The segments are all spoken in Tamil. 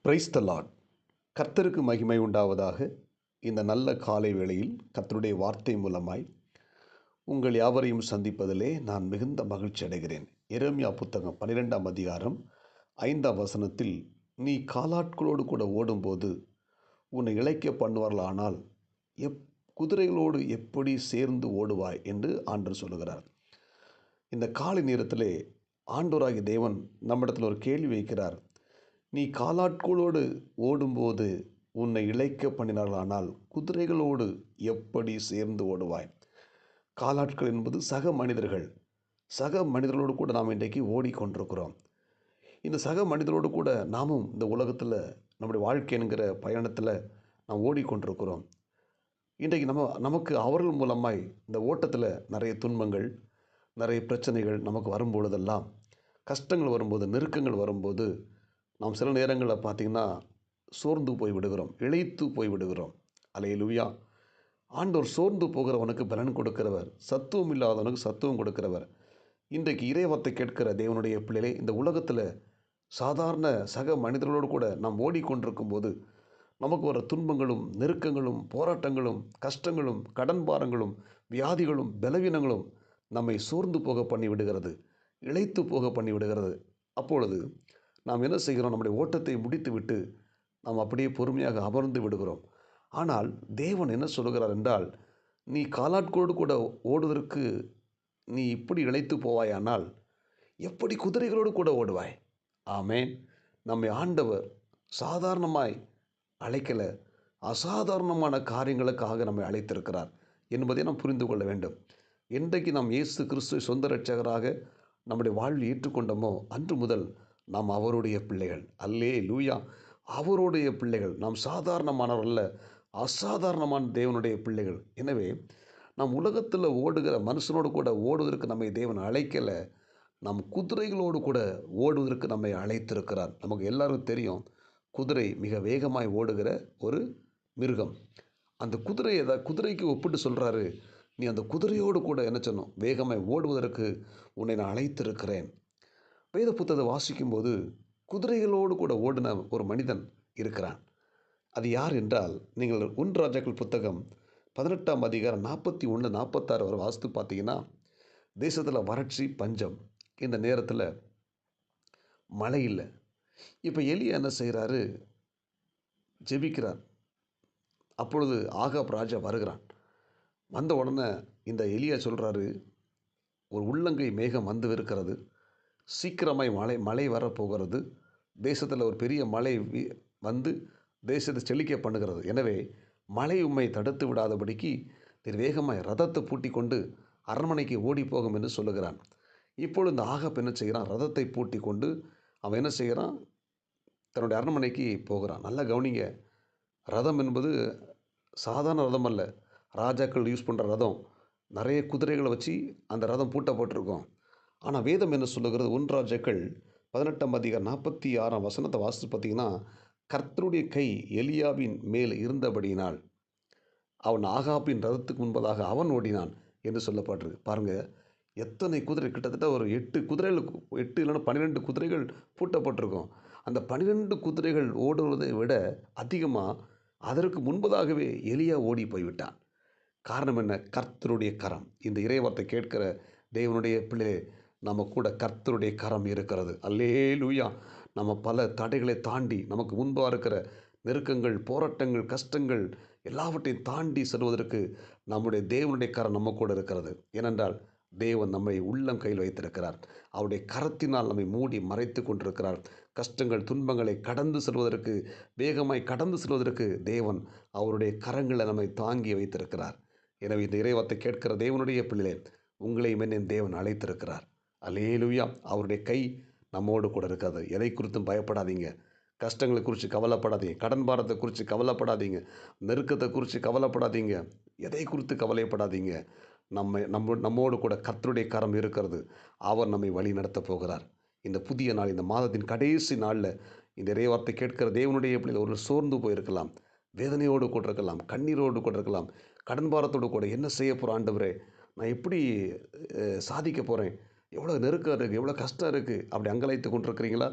Praise the Lord. கர்த்தருக்கு மகிமை உண்டாவதாக. இந்த நல்ல காலை வேளையில் கர்த்தருடைய வார்த்தை மூலமாய் உங்கள் யாவரையும் சந்திப்பதிலே நான் மிகுந்த மகிழ்ச்சி அடைகிறேன். எரேமியா புத்தகம் 12ஆம் அதிகாரம் 5ஆம் வசனத்தில், நீ காலாட்களோடு கூட ஓடும்போது உன்னை இளைக்க பண்ணுவார்களானால் குதிரைகளோடு எப்படி சேர்ந்து ஓடுவாய் என்று ஆண்டவர் சொல்லுகிறார். இந்த காலை நேரத்திலே ஆண்டவராகிய தேவன் நம்மிடத்தில் ஒரு கேள்வி வைக்கிறார். நீ காலாட்களோடு ஓடும்போது உன்னை இளைக்க பண்ணினார்களானால் குதிரைகளோடு எப்படி சேர்ந்து ஓடுவாய்? காலாட்கள் என்பது சக மனிதர்கள். சக மனிதர்களோடு கூட நாம் இன்றைக்கு ஓடிக்கொண்டிருக்கிறோம். இந்த சக மனிதரோடு கூட நாமும் இந்த உலகத்தில் நம்முடைய வாழ்க்கை என்கிற பயணத்தில் நாம் ஓடிக்கொண்டிருக்கிறோம். இன்றைக்கு நமக்கு அவர்கள் மூலமாய் இந்த ஓட்டத்தில் நிறைய துன்பங்கள், நிறைய பிரச்சனைகள் நமக்கு வரும்பொழுதெல்லாம், கஷ்டங்கள் வரும்போது, நெருக்கங்கள் வரும்போது, நாம் சில நேரங்களில் பார்த்திங்கன்னா சோர்ந்து போய் விடுகிறோம், இளைத்து போய் விடுகிறோம். அல்லேலூயா! ஆண்டவர் சோர்ந்து போகிறவனுக்கு பலன் கொடுக்கிறவர், சத்துவம் இல்லாதவனுக்கு சத்துவம் கொடுக்கிறவர். இன்றைக்கு இறைவார்த்தை கேட்கிற தேவனுடைய பிள்ளைகளே, இந்த உலகத்தில் சாதாரண சக மனிதர்களோடு கூட நாம் ஓடிக்கொண்டிருக்கும் போது நமக்கு வர துன்பங்களும், நெருக்கங்களும், போராட்டங்களும், கஷ்டங்களும், கடன் பாரங்களும், வியாதிகளும், பலவீனங்களும் நம்மை சோர்ந்து போக பண்ணி விடுகிறது, இளைத்து போக பண்ணி விடுகிறது. அப்பொழுது நாம் என்ன செய்கிறோம்? நம்முடைய ஓட்டத்தை முடித்துவிட்டு நாம் அப்படியே பொறுமையாக அமர்ந்து விடுகிறோம். ஆனால் தேவன் என்ன சொல்கிறார் என்றால், நீ காலாட்களோடு கூட ஓடுவதற்கு நீ இப்படி இளைத்து போவாயானால் எப்படி குதிரைகளோடு கூட ஓடுவாய்? ஆமேன். நம்மை ஆண்டவர் சாதாரணமாய் அழைக்கலை, அசாதாரணமான காரியங்களுக்காக நம்மை அழைத்திருக்கிறார் என்பதை நாம் புரிந்து கொள்ள வேண்டும். என்றைக்கு நாம் இயேசு கிறிஸ்துவை சொந்த இரட்சகராக நம்முடைய வாழ்வில் ஏற்றுக்கொண்டோமோ அன்று முதல் நாம் அவருடைய பிள்ளைகள். அல்லேலூயா! அவருடைய பிள்ளைகள். நாம் சாதாரணமானவர் அல்ல, அசாதாரணமான தேவனுடைய பிள்ளைகள். எனவே நாம் உலகத்தில் ஓடுகிற மனுஷனோடு கூட ஓடுவதற்கு நம்மை தேவன் அழைக்கலை, நம் குதிரைகளோடு கூட ஓடுவதற்கு நம்மை அழைத்திருக்கிறார். நமக்கு எல்லாருக்கும் தெரியும், குதிரை மிக வேகமாய் ஓடுகிற ஒரு மிருகம். அந்த குதிரைக்கு ஒப்பிட்டு சொல்கிறாரு, நீ அந்த குதிரையோடு கூட என்ன சொன்னோம்? வேகமாய் ஓடுவதற்கு உன்னை நான் அழைத்திருக்கிறேன். வேத புத்தகத்தை வாசிக்கும்போது குதிரைகளோடு கூட ஓடின ஒரு மனிதன் இருக்கிறான். அது யார் என்றால், நீங்கள் 1 ராஜாக்கள் புத்தகம் 18ஆம் அதிகாரம் 41, 46 வரை வாசித்து பார்த்தீங்கன்னா, தேசத்தில் வறட்சி, பஞ்சம். இந்த நேரத்தில் மழை இல்லை. இப்போ எலியா என்ன செய்கிறாரு? ஜெபிக்கிறார். அப்பொழுது ஆகாப் ராஜா வருகிறான். வந்த உடனே இந்த எலியா சொல்கிறாரு, ஒரு உள்ளங்கை மேகம் வந்து இருக்கிறது, சீக்கிரமாய் மழை வரப்போகிறது, தேசத்தில் ஒரு பெரிய மழை வந்து தேசத்தை செழிக்க பண்ணுகிறது. எனவே மழை உம்மை தடுத்து விடாதபடிக்கு நீர் வேகமாய் ரதத்தை பூட்டி கொண்டு அரண்மனைக்கு ஓடி போகும் என்று சொல்லுகிறான். இப்பொழுது இந்த ஆகாப் என்ன செய்கிறான்? ரதத்தை பூட்டி கொண்டு அவன் என்ன செய்கிறான்? தன்னுடைய அரண்மனைக்கு போகிறான். நல்லா கவனிங்க, ரதம் என்பது சாதாரண ரதம் அல்ல. ராஜாக்கள் யூஸ் பண்ணுற ரதம், நிறைய குதிரைகளை வச்சு அந்த ரதம் பூட்டப்பட்டிருக்கும். ஆனால் வேதம் என்ன சொல்லுகிறது? 1 ராஜாக்கள் 18ஆம் அதிகாரம் 46ஆம் வசனத்தை வாசித்து பார்த்தீங்கன்னா, கர்த்தருடைய கை எலியாவின் மேல் இருந்தபடியினால் அவன் ஆகாபின் ரதத்துக்கு முன்பதாக அவன் ஓடினான் என்று சொல்லப்பட்டிருக்கு. பாருங்கள், எத்தனை குதிரை! கிட்டத்தட்ட ஒரு 8 குதிரைகள், 8 இல்லைன்னா 12 குதிரைகள் பூட்டப்பட்டிருக்கும். அந்த 12 குதிரைகள் ஓடுவதை விட அதிகமாக அதற்கு முன்பதாகவே எலியா ஓடி போய்விட்டான். காரணம் என்ன? கர்த்தருடைய கரம். இந்த இறைவார்த்தை கேட்கிற தேவனுடைய பிள்ளை, நம்ம கூட கர்த்தருடைய கரம் இருக்கிறது. அல்லேலூயா! நம்ம பல தடைகளை தாண்டி, நமக்கு முன்பாக இருக்கிற நெருக்கங்கள், போராட்டங்கள், கஷ்டங்கள் எல்லாவற்றையும் தாண்டி செல்வதற்கு நம்முடைய தேவனுடைய கரம் நம்ம கூட இருக்கிறது. ஏனென்றால் தேவன் நம்மை உள்ளம் கையில் வைத்திருக்கிறார். அவருடைய கரத்தினால் நம்மை மூடி மறைத்து கொண்டிருக்கிறார். கஷ்டங்கள், துன்பங்களை கடந்து செல்வதற்கு, வேகமாய் கடந்து செல்வதற்கு தேவன் அவருடைய கரங்களை நம்மை தாங்கி வைத்திருக்கிறார். எனவே இந்த இறைவார்த்தை கேட்கிற தேவனுடைய பிள்ளைகளே, உங்களையும் என்னையும் தேவன் அழைத்திருக்கிறார். அல்லேலூயா! அவருடைய கை நம்மோடு கூட இருக்கிறது. எதை குறித்தும் பயப்படாதீங்க. கஷ்டங்களை குறித்து கவலைப்படாதீங்க. கடன் பாரத்தை குறித்து கவலைப்படாதீங்க. நெருக்கத்தை குறித்து கவலைப்படாதீங்க. எதை குறித்து கவலைப்படாதீங்க. நம்மோடு கூட கர்த்தருடைய கரம் இருக்கிறது. அவர் நம்மை வழி நடத்தப் போகிறார். இந்த புதிய நாள், இந்த மாதத்தின் கடைசி நாளில் இந்த இறைவார்த்தை கேட்கிற தேவனுடைய பிள்ளைகள் ஒரு சோர்ந்து போயிருக்கலாம், வேதனையோடு கூட இருக்கலாம், கண்ணீரோடு கூட இருக்கலாம், கடன் பாரத்தோடு கூட, என்ன செய்ய போகிற ஆண்டவரே, நான் எப்படி சாதிக்க போகிறேன், எவ்வளோ நெருக்கம் இருக்குது, எவ்வளோ கஷ்டம் இருக்குது, அப்படி அங்கலாய்த்து கொண்டிருக்கிறீங்களா?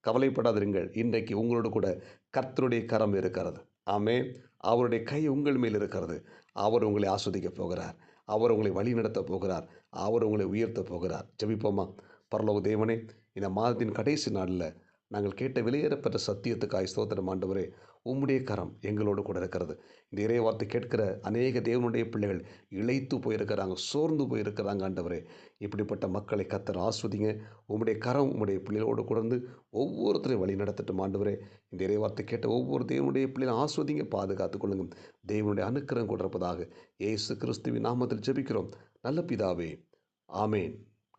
கவலைப்படாதிருங்கள். இன்றைக்கு உங்களோடு கூட கர்த்தருடைய கரம் இருக்கிறது. ஆமென். அவருடைய கை உங்கள் மேல் இருக்கிறது. அவர் உங்களை ஆஸ்வதிக்கப் போகிறார். அவர் உங்களை வழிநடத்தப் போகிறார். அவர் உங்களை உயர்த்தப் போகிறார். ஜெபிப்போமா? பரலோக தேவனே, இந்த மாதத்தின் கடைசி நாளில் நாங்கள் கேட்ட விலையேறப்பெற்ற சத்தியத்துக்காய் ஸ்தோத்திரம் ஆண்டவரே. உம்முடைய கரம் எங்களோடு கூட இருக்கிறது. இந்த இறைவார்த்தை கேட்கிற அநேக தேவனுடைய பிள்ளைகள் இளைத்து போயிருக்கிறாங்க, சோர்ந்து போயிருக்கிறாங்க ஆண்டவரே. இப்படிப்பட்ட மக்களை கர்த்தர் ஆஸ்வதிங்க. உம்முடைய கரம் உம்முடைய பிள்ளைகளோடு கூட இருந்து ஒவ்வொருத்தரையும் வழி நடத்தட்டும் ஆண்டவரே. இந்த இறைவார்த்தை கேட்ட ஒவ்வொரு தேவனுடைய பிள்ளைகளும் ஆஸ்வதிங்க, பாதுகாத்துக் கொள்ளுங்க. தேவனுடைய அனுக்கிரகம் கொண்டிருப்பதாக இயேசு கிறிஸ்துவின் நாமத்தில் ஜெபிக்கிறோம் நல்ல பிதாவே. ஆமேன்.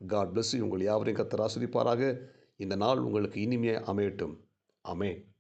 God bless you. உங்கள் யாவரையும் கர்த்தர் ஆசீர்வதிப்பாராக. இந்த நாள் உங்களுக்கு இனிமையாக அமையட்டும். ஆமேன்.